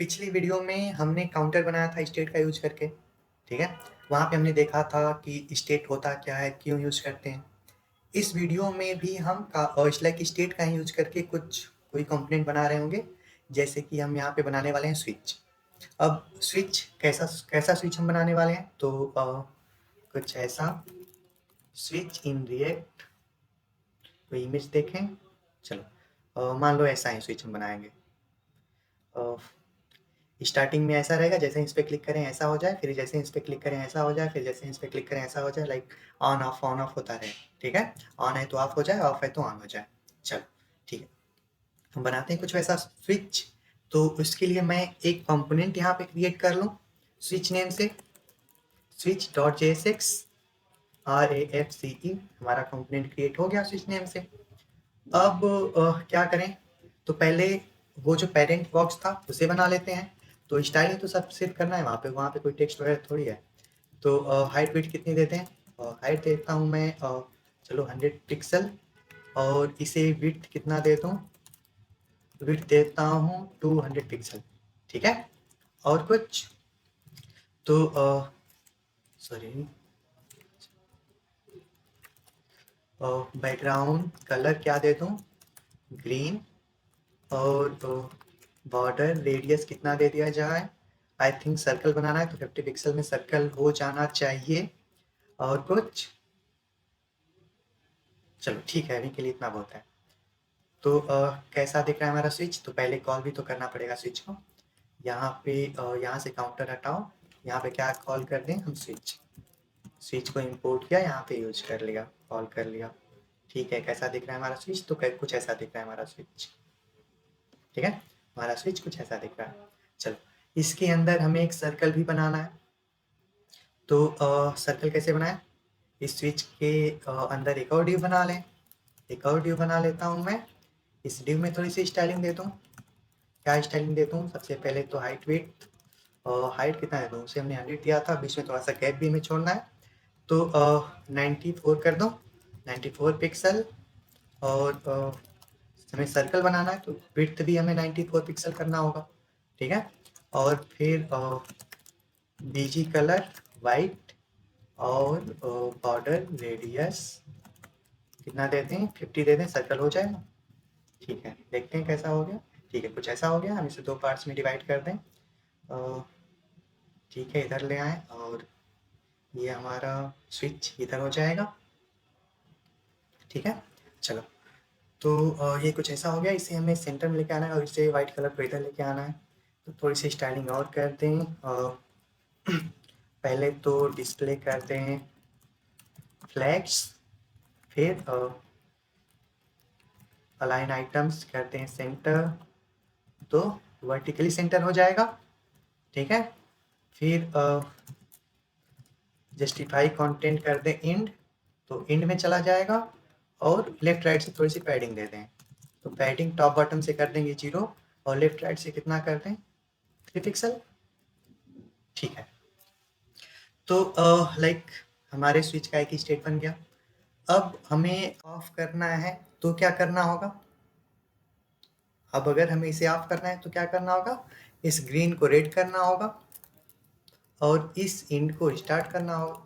पिछली वीडियो में हमने काउंटर बनाया था स्टेट का यूज़ करके, ठीक है? वहाँ पे हमने देखा था कि स्टेट होता क्या है, क्यों यूज़ करते हैं। इस वीडियो में भी हम लाइक स्टेट का ही यूज़ करके कोई कंपोनेंट बना रहे होंगे, जैसे कि हम यहाँ पे बनाने वाले हैं स्विच। अब स्विच कैसा कैसा स्विच हम बनाने वाले हैं, तो कुछ ऐसा स्विच इन रिएक्ट। कोई इमेज देखें, चलो मान लो ऐसा ही स्विच हम बनाएंगे। स्टार्टिंग में ऐसा रहेगा, जैसे इस पर क्लिक करें ऐसा हो जाए, फिर जैसे इस पर क्लिक करें ऐसा हो जाए, फिर जैसे इस पर क्लिक करें ऐसा हो जाए, लाइक ऑन ऑफ होता रहे। ठीक है, ऑन है तो ऑफ हो जाए, ऑफ है तो ऑन हो जाए। चलो ठीक है, हम बनाते हैं कुछ वैसा स्विच। तो उसके लिए मैं एक कंपोनेंट यहाँ पे क्रिएट कर लूँ स्विच नेम से, स्विच डॉट JSX RAFCE। हमारा कंपोनेंट क्रिएट हो गया स्विच नेम से। अब क्या करें, तो पहले वो जो पेरेंट बॉक्स था उसे बना लेते हैं। तो स्टाइलिंग तो सब सिर्फ करना है, वहाँ पे कोई टेक्स्ट वगैरह थोड़ी है। तो हाइट वेट कितनी देते हैं, हाइट देता हूँ मैं चलो 100 पिक्सल, और इसे विड्थ कितना देता हूँ, विड्थ देता हूँ 200 पिक्सल। ठीक है, और कुछ तो सॉरी, बैकग्राउंड कलर क्या देता हूँ, ग्रीन, और बॉर्डर रेडियस कितना दे दिया जाए, आई थिंक सर्कल बनाना है तो 50 पिक्सल में सर्कल हो जाना चाहिए। और कुछ, चलो ठीक है, अभी के लिए इतना बहुत है। तो कैसा दिख रहा है हमारा स्विच, तो पहले कॉल भी तो करना पड़ेगा स्विच को। यहाँ पे यहाँ से काउंटर हटाओ, यहाँ पे क्या कॉल कर दें हम, स्विच। स्विच को इंपोर्ट किया, यहाँ पे यूज कर लिया, कॉल कर लिया। ठीक है, कैसा दिख रहा है हमारा स्विच, तो कुछ ऐसा दिख रहा है हमारा स्विच। ठीक है, हमारा स्विच कुछ ऐसा दिख रहा है। चलो, इसके अंदर हमें एक सर्कल भी बनाना है। तो सर्कल कैसे बनाएं, इस स्विच के अंदर एक और ड्यू बना लें। एक और ड्यू बना लेता हूँ मैं। इस ड्यू में थोड़ी सी स्टाइलिंग देता हूँ। क्या स्टाइलिंग देता हूँ, सबसे पहले तो हाइट वेट, और हाइट कितना है, उसे हमने 100 दिया था, बीच में थोड़ा सा गैप भी हमें छोड़ना है। तो 94 कर दो, 94 पिक्सल। और हमें सर्कल बनाना है तो विड्थ भी हमें 94 पिक्सल करना होगा। ठीक है, और फिर बीजी कलर वाइट, और बॉर्डर रेडियस कितना देते हैं, 50 दे दें, सर्कल हो जाएगा। ठीक है, देखते हैं कैसा हो गया। ठीक है, कुछ ऐसा हो गया। हम इसे 2 पार्ट्स में डिवाइड कर दें। ठीक है, इधर ले आए, और ये हमारा स्विच इधर हो जाएगा। ठीक है, चलो, तो ये कुछ ऐसा हो गया। इसे हमें सेंटर में लेके आना है, और इसे वाइट कलर को इधर लेके आना है। तो थोड़ी सी स्टाइलिंग और कर दें। पहले तो डिस्प्ले करते हैं फ्लैग्स, फिर अलाइन आइटम्स करते हैं सेंटर, तो वर्टिकली सेंटर हो जाएगा। ठीक है, फिर जस्टिफाई कंटेंट कर दें इंड, तो इंड में चला जाएगा। और लेफ्ट राइट से थोड़ी सी पैडिंग दे दें, तो पैडिंग टॉप बॉटम से कर देंगे 0, और लेफ्ट राइट से कितना कर दें, 3 पिक्सल। ठीक है, तो लाइक हमारे स्विच का एक ही स्टेट बन गया। अब हमें ऑफ करना है तो क्या करना होगा, अब अगर हमें इसे ऑफ करना है तो क्या करना होगा, इस ग्रीन को रेड करना होगा, और इस इंड को स्टार्ट करना होगा।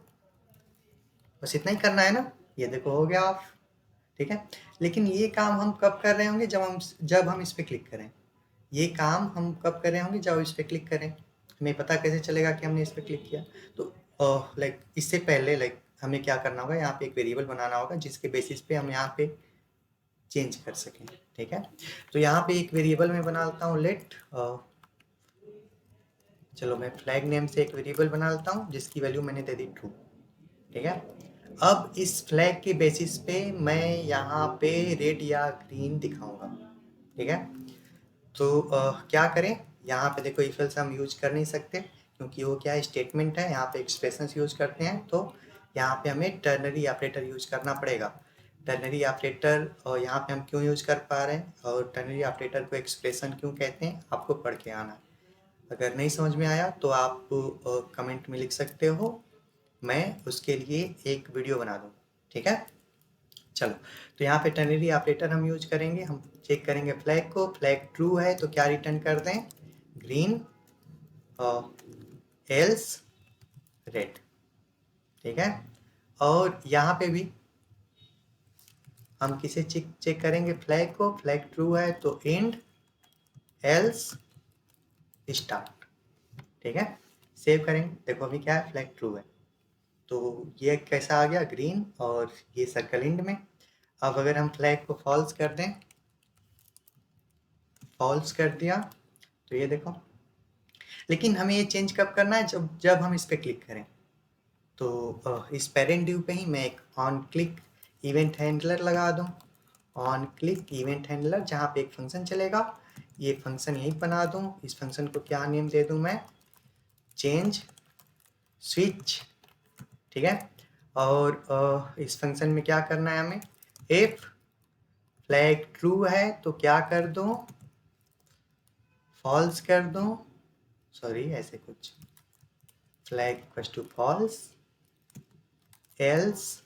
बस इतना ही करना है ना, ये देखो हो गया ऑफ। ठीक है, लेकिन ये काम हम कब कर रहे होंगे, जब हम इस पर क्लिक करें। ये काम हम कब कर रहे होंगे, जब इस पर क्लिक करें। हमें पता कैसे चलेगा कि हमने इस पर क्लिक किया, तो लाइक इससे पहले लाइक हमें क्या करना होगा, यहाँ पे एक वेरिएबल बनाना होगा जिसके बेसिस पे हम यहाँ पे चेंज कर सकें। ठीक है, तो यहाँ पे एक वेरिएबल मैं बनाता हूँ लेट, चलो मैं फ्लैग नेम से एक वेरिएबल बना लेता हूँ जिसकी वैल्यू मैंने दे दी ट्रू। ठीक है, अब इस फ्लैग के बेसिस पे मैं यहाँ पे रेड या ग्रीन दिखाऊंगा। ठीक है, तो क्या करें, यहाँ पे देखो इफ एल्स हम यूज कर नहीं सकते, क्योंकि वो क्या है, स्टेटमेंट है, यहाँ पे एक्सप्रेशन यूज करते हैं। तो यहाँ पे हमें टर्नरी ऑपरेटर यूज करना पड़ेगा। टर्नरी ऑपरेटर यहाँ पे हम क्यों यूज कर पा रहे हैं, और टर्नरी ऑपरेटर को एक्सप्रेशन क्यों कहते हैं, आपको पढ़ के आना। अगर नहीं समझ में आया तो आप कमेंट में लिख सकते हो, मैं उसके लिए एक वीडियो बना दूँ। ठीक है, चलो, तो यहाँ पे टर्नरी ऑपरेटर हम यूज करेंगे। हम चेक करेंगे फ्लैग को, फ्लैग ट्रू है तो क्या रिटर्न कर दें, ग्रीन, एल्स रेड, ठीक है। और यहाँ पे भी हम किसे चेक करेंगे, फ्लैग को, फ्लैग ट्रू है तो एंड, एल्स स्टार्ट, ठीक है। सेव करेंगे, देखो अभी क्या है, फ्लैग ट्रू है, तो ये कैसा आ गया, ग्रीन, और ये सर्कल इंड में। अब अगर हम फ्लैग को फॉल्स कर दें, फॉल्स कर दिया, तो ये देखो, लेकिन हमें ये चेंज कब करना है, जब जब हम इस पर क्लिक करें। तो इस पेरेंट ड्यू पे ही मैं एक ऑन क्लिक इवेंट हैंडलर लगा दूं, ऑन क्लिक इवेंट हैंडलर, जहाँ पे एक फंक्शन चलेगा, ये फंक्शन यही बना दूं। इस फंक्शन को क्या नेम दे दूं मैं, चेंज स्विच, ठीक है। और इस फंक्शन में क्या करना है हमें, इफ फ्लैग ट्रू है तो क्या कर दूं, फॉल्स कर दूं, सॉरी ऐसे कुछ, flag equals to false, else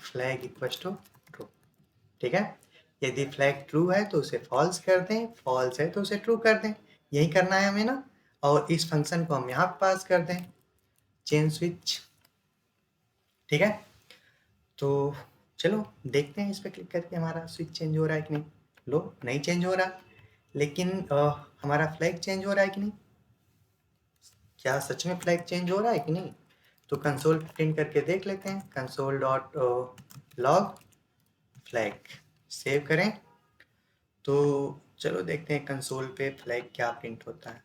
flag equals to true, ठीक है। यदि फ्लैग ट्रू है तो उसे फॉल्स कर दें, फॉल्स है तो उसे ट्रू कर दें, यही करना है हमें ना। और इस फंक्शन को हम यहाँ पास कर दें, चेंज स्विच, ठीक है। तो चलो देखते हैं इस पर क्लिक करके हमारा स्विच चेंज हो रहा है कि नहीं। लो, नहीं चेंज हो रहा, लेकिन हमारा फ्लैग चेंज हो रहा है कि नहीं, क्या सच में फ्लैग चेंज हो रहा है कि नहीं। तो कंसोल प्रिंट करके देख लेते हैं, console dot log flag, save करें। तो चलो देखते हैं कंसोल पे फ्लैग क्या प्रिंट होता है,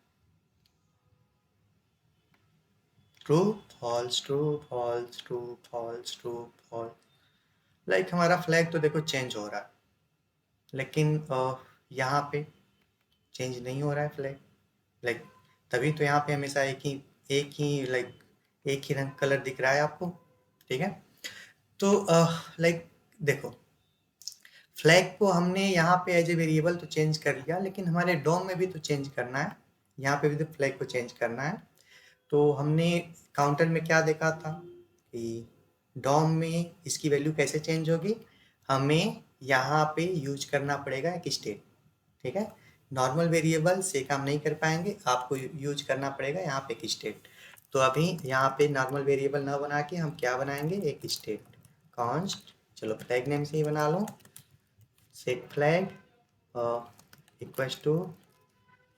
true false, true false, true false, true false. Like हमारा फ्लैग तो देखो चेंज हो रहा है, लेकिन यहाँ पे चेंज नहीं हो रहा है फ्लैग। लाइक तभी तो यहाँ पे हमेशा एक ही रंग कलर दिख रहा है आपको, ठीक है। तो लाइक देखो, फ्लैग को हमने यहाँ पे एज ए वेरिएबल तो चेंज कर लिया, लेकिन हमारे डोम में भी तो चेंज करना है, यहाँ पे भी तो फ्लैग को चेंज करना है। तो हमने काउंटर में क्या देखा था कि डोम में इसकी वैल्यू कैसे चेंज होगी, हमें यहाँ पे यूज करना पड़ेगा एक स्टेट, ठीक है। नॉर्मल वेरिएबल से काम नहीं कर पाएंगे, आपको यूज करना पड़ेगा यहाँ पे एक स्टेट। तो अभी यहाँ पे नॉर्मल वेरिएबल ना बना के हम क्या बनाएंगे, एक स्टेट कॉन्स्ट, चलो फ्लैग नेम से ही बना लो, set flag equals to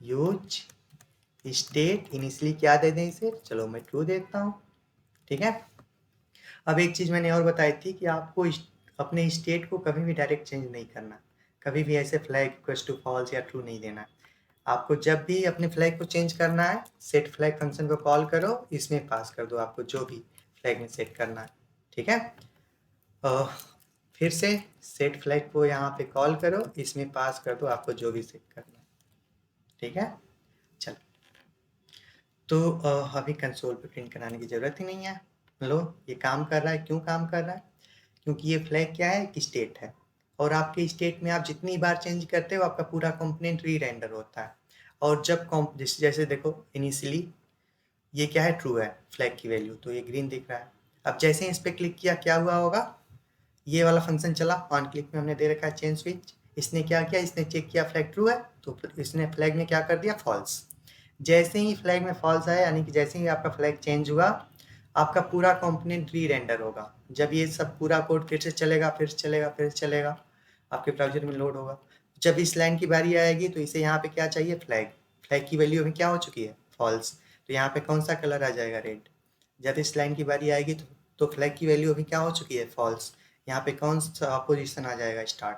use state, initially क्या दे दें इसे, चलो मैं ट्रू देता हूँ, ठीक है। अब एक चीज़ मैंने और बताई थी कि आपको अपने स्टेट को कभी भी डायरेक्ट चेंज नहीं करना, कभी भी ऐसे फ्लैग इक्वल्स टू फॉल्स या ट्रू नहीं देना। आपको जब भी अपने फ्लैग को चेंज करना है, सेट फ्लैग फंक्शन को कॉल करो, इसमें पास कर दो आपको जो भी फ्लैग में सेट करना है, ठीक है। फिर से सेट फ्लैग को यहाँ पे कॉल करो, इसमें पास कर दो आपको जो भी सेट करना है, ठीक है। चलो, तो अभी कंसोल पे प्रिंट कराने की ज़रूरत ही नहीं है। लो, ये काम कर रहा है, क्यों काम कर रहा है, क्योंकि ये फ्लैग क्या है, एक स्टेट है, और आपके स्टेट में आप जितनी बार चेंज करते हो आपका पूरा कंपोनेंट री रेंडर होता है। और जब जैसे देखो इनिशियली ये क्या है, ट्रू है फ्लैग की वैल्यू, तो ये ग्रीन दिख रहा है। अब जैसे ही इस पर क्लिक किया क्या हुआ होगा, ये वाला फंक्शन चला, ऑन क्लिक में हमने दे रखा है चेंज स्विच, इसने क्या किया, इसने चेक किया फ्लैग ट्रू है, तो इसने फ्लैग में क्या कर दिया, फॉल्स। जैसे ही फ्लैग में फॉल्स आया, यानी कि जैसे ही आपका फ्लैग चेंज हुआ, आपका पूरा कंपोनेंट री रेंडर होगा। जब ये सब पूरा कोड फिर से चलेगा, फिर से चलेगा, फिर से चलेगा, आपके ब्राउजर में लोड होगा। जब इस लाइन की बारी आएगी तो इसे यहाँ पे क्या चाहिए, फ्लैग, फ्लैग की वैल्यू अभी क्या हो चुकी है, फॉल्स, तो यहाँ पे कौन सा कलर आ जाएगा, रेड। जब इस लाइन की बारी आएगी तो फ्लैग की वैल्यू अभी क्या हो चुकी है, फॉल्स, यहाँ पे कौन सा पोजीशन आ जाएगा, स्टार्ट,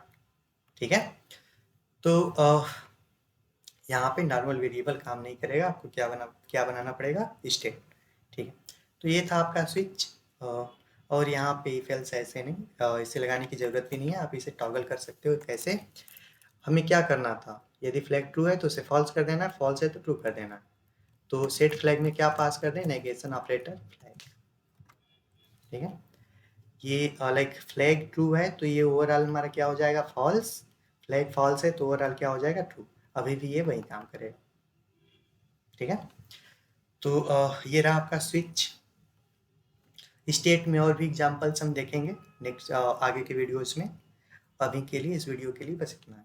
ठीक है। तो यहाँ पे नॉर्मल वेरिएबल काम नहीं करेगा, आपको क्या बनाना पड़ेगा, स्टेट, ठीक है। तो ये था आपका स्विच, और यहाँ पे इफ एल्स ऐसे नहीं, इसे लगाने की ज़रूरत भी नहीं है, आप इसे टॉगल कर सकते हो कैसे। हमें क्या करना था, यदि फ्लैग ट्रू है तो उसे फॉल्स कर देना, फॉल्स है तो ट्रू कर देना। तो सेट फ्लैग में क्या पास कर दें, नेगेशन ऑपरेटर फ्लैग, ठीक है। ये लाइक फ्लैग ट्रू है तो ये ओवरऑल हमारा क्या हो जाएगा, फॉल्स, फ्लैग फॉल्स है तो ओवरऑल क्या हो जाएगा, ट्रू। अभी भी ये वही काम करेगा, ठीक है। तो ये रहा आपका स्विच। स्टेट में और भी एग्जांपल्स हम देखेंगे नेक्स्ट आगे के वीडियोस में। अभी के लिए इस वीडियो के लिए बस इतना है।